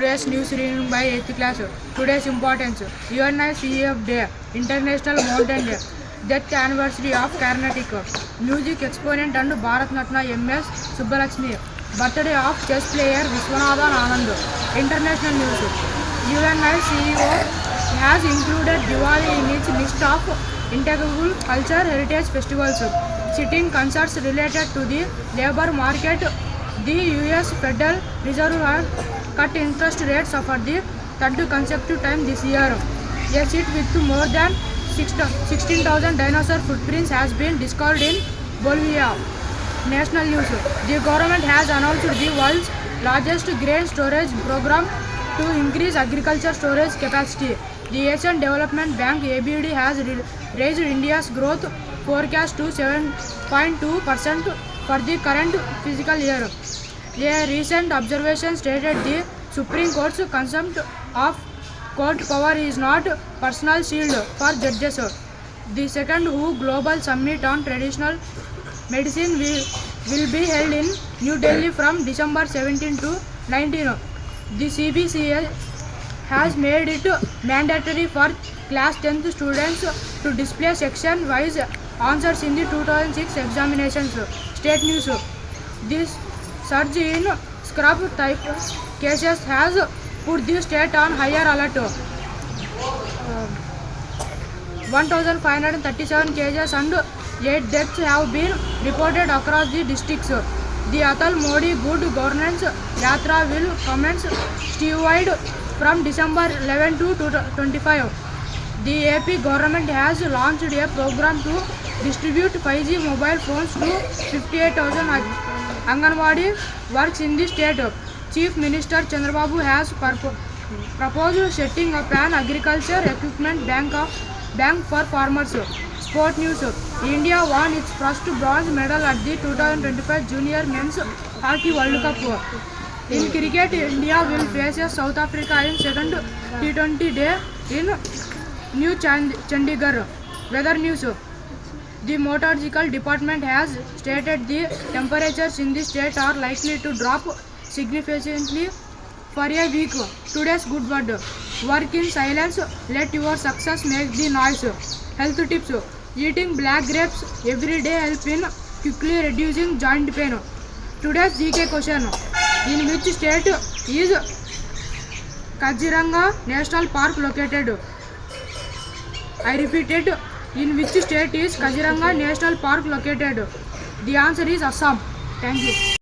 Today's news reading by 8th class. Today's importance. UNICEF Day, International Mountain Day. Death anniversary of Carnatic. Music exponent and Bharat Natna MS Subbalakshmi. Birthday of chess player Viswanathan Anand. International news. UNICEF has included Diwali in its list of integral culture heritage festivals. Citing concerts related to the labor market, the US Federal Reserve has cut interest rates for the third consecutive time this year. A site with more than 16,000 dinosaur footprints has been discovered in Bolivia. National news. The government has announced the world's largest grain storage program to increase agriculture storage capacity. The Asian Development Bank ABD has raised India's growth forecast to 7.2% for the current fiscal year. A recent observation stated the Supreme Court's concept of court power is not personal shield for judges. The second WHO Global Summit on Traditional Medicine will be held in New Delhi from December 17 to 19. The CBCS has made it mandatory for class 10th students to display section-wise answers in the 2006 examinations. State news. This surge in scrub type cases has put the state on higher alert. 1,537 cases and 8 deaths have been reported across the districts. The Atal Modi Good Governance Yatra will commence statewide from December 11 to 25. The AP government has launched a program to distribute 5G mobile phones to 58,000 Anganwadi works in the state. Chief Minister Chandrababu has proposed setting up an agriculture equipment bank for farmers. Sport news. India won its first bronze medal at the 2025 Junior Men's Hockey World Cup. In cricket, India will face South Africa in second T20 day in New Chandigarh. Weather news. The meteorological department has stated the temperatures in the state are likely to drop significantly for a week. Today's good word. Work in silence. Let your success make the noise. Health tips. Eating black grapes every day helps in quickly reducing joint pain. Today's GK question. In which state is Kaziranga National Park located? I repeated. In which state is Kaziranga National Park located? The answer is Assam. Thank you.